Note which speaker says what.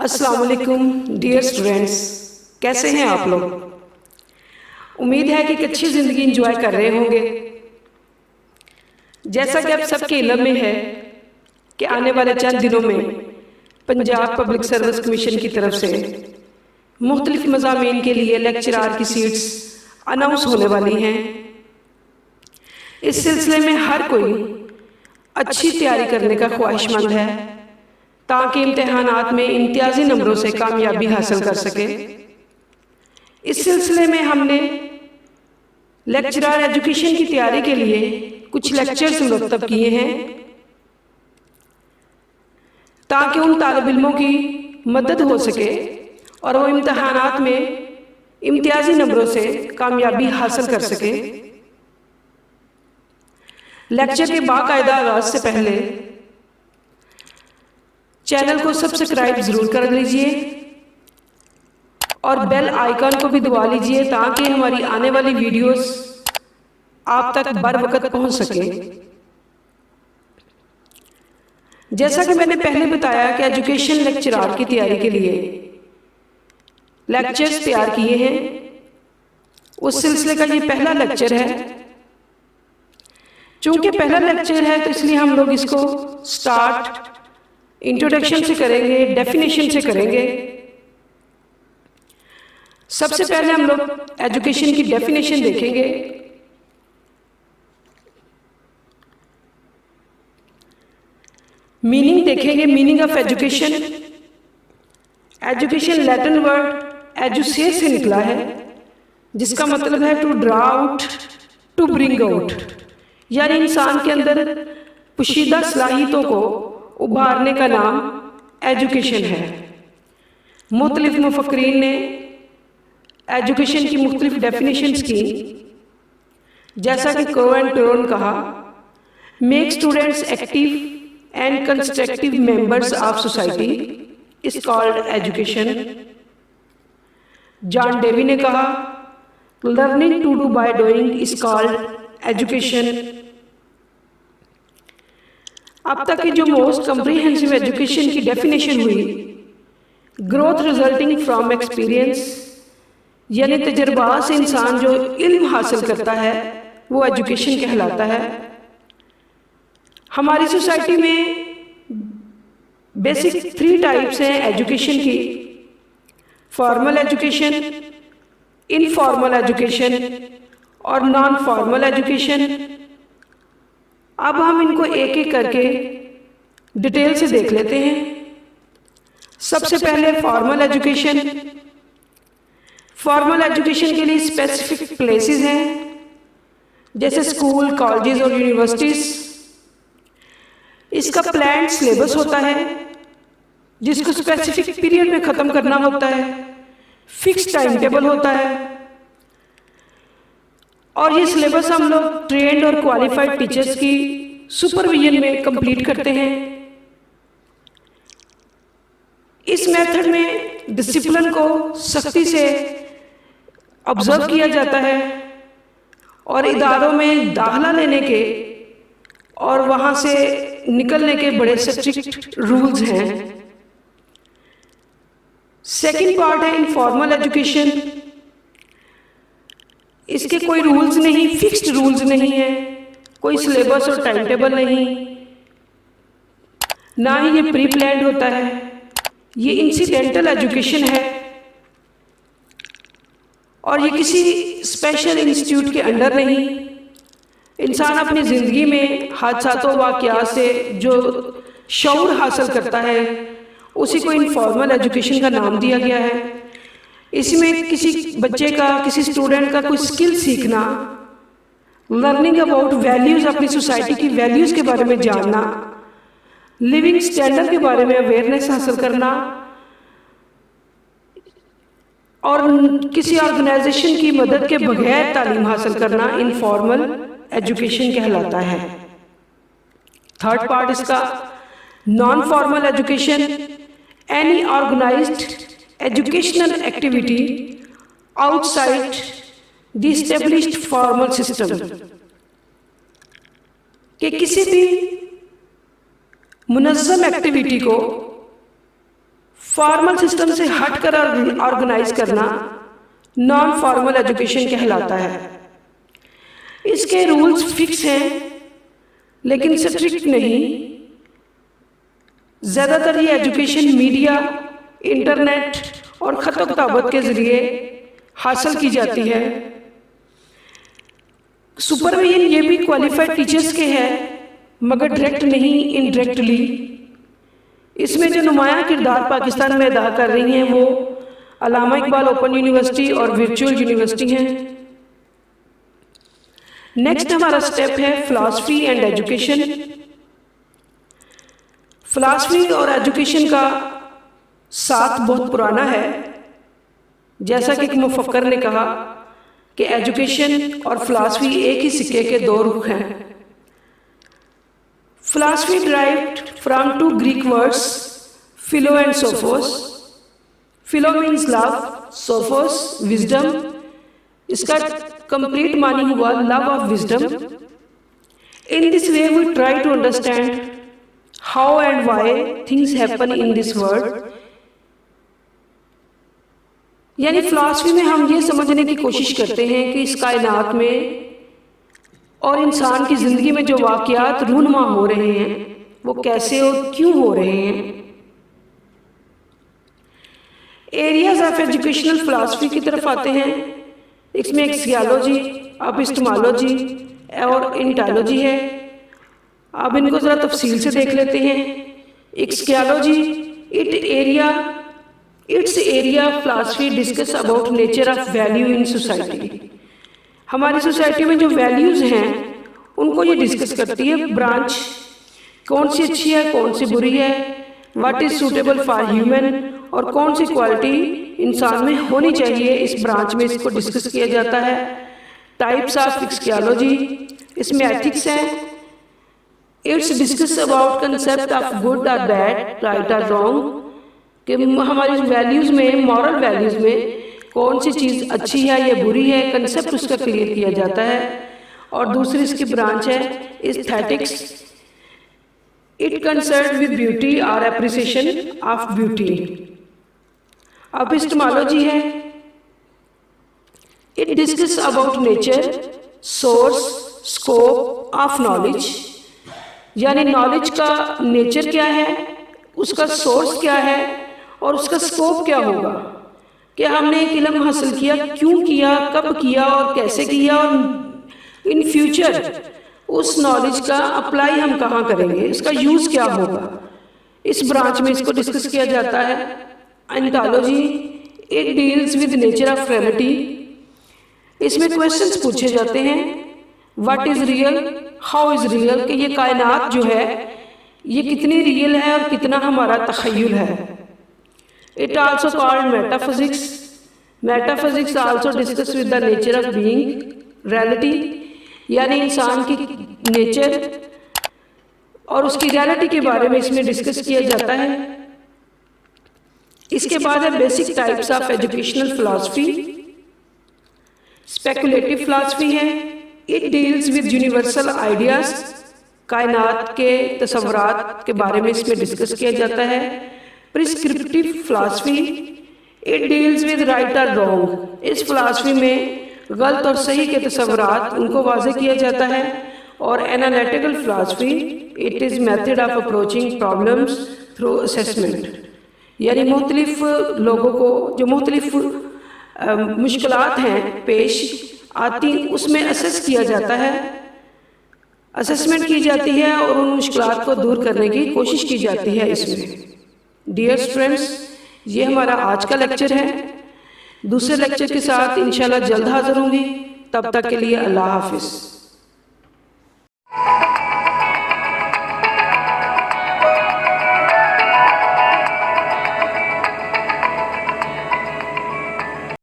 Speaker 1: अस्सलाम वालेकुम dear students, कैसे हैं आप लोग। उम्मीद है कि एक अच्छी ज़िंदगी एंजॉय कर रहे होंगे। जैसा कि आप सबके इल्म में है कि आने वाले चंद दिनों में पंजाब पब्लिक सर्विस कमीशन की तरफ से मुख्तलिफ मज़ामीन के लिए लेक्चरार की सीट्स अनाउंस होने वाली हैं। इस सिलसिले में हर कोई अच्छी तैयारी करने का ख्वाहिशमंद है ताकि इम्तिहानात में इम्तियाजी नंबरों से कामयाबी हासिल कर सके। इस सिलसिले में हमने लेक्चरर एजुकेशन की तैयारी के लिए कुछ लेक्चर्स मुरतब किए हैं ताकि उन तालिब इल्मों की मदद हो सके और वो इम्तिहानात में इम्तियाजी नंबरों से कामयाबी हासिल कर सके। लेक्चर के बाकायदा आगाज से पहले चैनल को सब्सक्राइब जरूर कर लीजिए और बेल आइकन को भी दबा लीजिए ताकि हमारी आने वाली वीडियोस आप तक बर वक्त पहुंच सके। जैसा कि मैंने पहले बताया कि एजुकेशन लेक्चरार की तैयारी के लिए लेक्चर्स तैयार किए हैं, उस सिलसिले का ये पहला लेक्चर है। चूंकि पहला लेक्चर है तो इसलिए हम लोग इसको स्टार्ट इंट्रोडक्शन से करेंगे, डेफिनेशन से करेंगे। सबसे पहले हम लोग एजुकेशन की डेफिनेशन देखेंगे। मीनिंग देखेंगे, meaning of education. Education Latin word एजुसे से निकला है, जिसका मतलब है to draw out, to bring out, यानी इंसान के अंदर पोशीदा सलाहियतों को उभारने का नाम एजुकेशन है। मुख्तलिफ मुफक्रीन ने एजुकेशन की मुख्तलिफ डेफिनेशंस की, जैसा कि कोवेंटोन कहा, make students active and constructive members of society is called education. John Dewey ने कहा, learning to do by doing is called education. अब तक की जो मोस्ट कम्प्रीहेंसिव एजुकेशन की डेफिनेशन हुई, ग्रोथ रिजल्टिंग फ्रॉम एक्सपीरियंस, यानी तजर्बा से इंसान जो इल्म हासिल करता है वो एजुकेशन कहलाता है। हमारी सोसाइटी में बेसिक 3 टाइप्स हैं एजुकेशन की: फॉर्मल एजुकेशन, इनफॉर्मल एजुकेशन और नॉन फॉर्मल एजुकेशन। अब हम इनको एक एक करके डिटेल से देख लेते हैं। सबसे पहले फॉर्मल एजुकेशन। फॉर्मल एजुकेशन के लिए स्पेसिफिक प्लेसेस हैं, जैसे स्कूल, कॉलेजेस और यूनिवर्सिटीज। इसका प्लान्ड सिलेबस होता है जिसको स्पेसिफिक पीरियड में ख़त्म करना होता है, फिक्स टाइम टेबल होता है और ये सिलेबस हम लोग ट्रेंड और क्वालिफाइड टीचर्स की सुपरविजन में कंप्लीट करते हैं। इस मेथड में डिसिप्लिन को सख्ती से ऑब्जर्व किया जाता है और इदारों में दाखिला लेने के और वहाँ से निकलने के बड़े स्ट्रिक्ट रूल्स हैं। सेकंड पार्ट है इनफॉर्मल एजुकेशन। इसके कोई रूल्स नहीं, फिक्स्ड रूल्स नहीं है, कोई सिलेबस और टाइम टेबल नहीं, ना ही ये प्री प्लान्ड होता है। ये इंसिडेंटल एजुकेशन है और ये किसी स्पेशल इंस्टीट्यूट के अंडर नहीं। इंसान अपनी ज़िंदगी में हादसातों वाक़यात से जो शऊर हासिल करता है उसी को इनफॉर्मल एजुकेशन का नाम दिया गया है। इसमें किसी बच्चे का, किसी स्टूडेंट का कोई स्किल सीखना, लर्निंग अबाउट वैल्यूज़, अपनी सोसाइटी की वैल्यूज़ के बारे में जानना, लिविंग स्टैंडर्ड के बारे में अवेयरनेस हासिल करना और किसी ऑर्गेनाइजेशन की मदद के बगैर तालीम हासिल करना इनफॉर्मल एजुकेशन कहलाता है। थर्ड पार्ट इसका non formal education. Any organised educational activity outside the established formal system, कि किसी भी मुनज़्ज़म एक्टिविटी को फॉर्मल सिस्टम से हटकर ऑर्गेनाइज करना नॉन फॉर्मल एजुकेशन कहलाता है। इसके रूल्स फिक्स हैं लेकिन स्ट्रिक्ट नहीं। ज़्यादातर ये एजुकेशन मीडिया, इंटरनेट और ख़त किताबत के ज़रिए हासिल की जाती है। सुपरविजन ये भी क्वालिफाइड टीचर्स के हैं मगर डायरेक्ट नहीं, इनडायरेक्टली। इसमें जो नुमाया किरदार पाकिस्तान में अदा कर रही हैं वो अल्लामा इकबाल ओपन यूनिवर्सिटी और वर्चुअल यूनिवर्सिटी हैं। नेक्स्ट हमारा स्टेप है फिलॉसफी एंड एजुकेशन। फिलॉसफी और एजुकेशन का साथ बहुत पुराना है। जैसा कि एक मुफक्कर ने कहा कि एजुकेशन और फिलॉसफी एक ही सिक्के के दो रुख हैं। Philosophy derived from two Greek words फिलो एंड सोफोस। फिलो मीन्स लव, सोफोस विजडम। इसका कंप्लीट मानी हुआ love of wisdom. In this way we try to understand how and why things happen in this world. यानी फिलॉसफी में हम ये समझने की कोशिश करते हैं कि इस कायनात में और इंसान की ज़िंदगी में जो वाक़यात रूनुमा हो रहे हैं वो कैसे और क्यों हो रहे हैं। एरियाज ऑफ एजुकेशनल फिलॉसफी की तरफ आते हैं। इसमें एक्सियोलॉजी, एपिस्टेमोलॉजी और इंटालॉजी है। अब इनको ज़रा तफसील से देख लेते हैं। Axiology, it's area philosophy discuss about nature of value in society. हमारी सोसाइटी में जो वैल्यूज़ हैं उनको ये डिस्कस करती है। ब्रांच कौन सी अच्छी है, कौन सी बुरी है, what is suitable for human, और कौन सी क्वालिटी इंसान में होनी चाहिए, इस ब्रांच में इसको डिस्कस किया जाता है। टाइप्स ऑफ एक्सियोलॉजी, इसमें एथिक्स हैं। It's discuss about concept of good और बैड, राइट और रॉन्ग, कि हमारी वैल्यूज़ में, मॉरल वैल्यूज़ में कौन सी चीज़ अच्छी है या बुरी है, कंसेप्ट उसका क्लियर किया जाता है। और दूसरी इसकी ब्रांच है aesthetics. It concern with beauty और एप्रिसिएशन ऑफ ब्यूटी। एपिस्टेमोलॉजी है। It discuss about nature, source, scope of knowledge. यानी नॉलेज का नेचर क्या है, उसका सोर्स क्या है और उसका स्कोप क्या होगा कि हमने एक इल्म हासिल किया, क्यों किया, कब किया और कैसे किया, और इन फ्यूचर उस नॉलेज का अप्लाई हम कहाँ करेंगे, इसका यूज़ क्या होगा। इस ब्रांच में इसको डिस्कस किया जाता है। Ontology, it deals with nature of reality. इसमें क्वेश्चंस पूछे जाते हैं। What is real, how is real, कि ये कायनात जो है ये कितनी रियल है और कितना हमारा तख़य्युल है। It also called metaphysics. Metaphysics also discuss with the nature of being, reality, यानी इंसान की नेचर और उसकी रियलिटी के बारे में इसमें डिस्कस किया जाता है। इसके बाद है basic types of educational philosophy. Speculative philosophy है। It deals with universal ideas, कायनात के तसव्वुरात के बारे में इसमें डिस्कस किया जाता है। Prescriptive philosophy, it deals with right और रॉन्ग। इस फिलॉसफी में गलत और सही के तसव्वुरात उनको वाज़ेह किया जाता है। और analytical philosophy, it is method of approaching problems through assessment, यानी मुख्तलिफ लोगों को जो मुख्तलिफ मुश्किलात हैं पेश आती उसमें असेस किया जाता है, असेसमेंट की जाती है और उन मुश्किलात को दूर करने की कोशिश की जाती है इसमें। डियर स्टूडेंट्स, ये हमारा आज का लेक्चर है। दूसरे लेक्चर के साथ इंशाल्लाह जल्द हाज़िर होंगी। तब तक के लिए अल्लाह हाफिज़।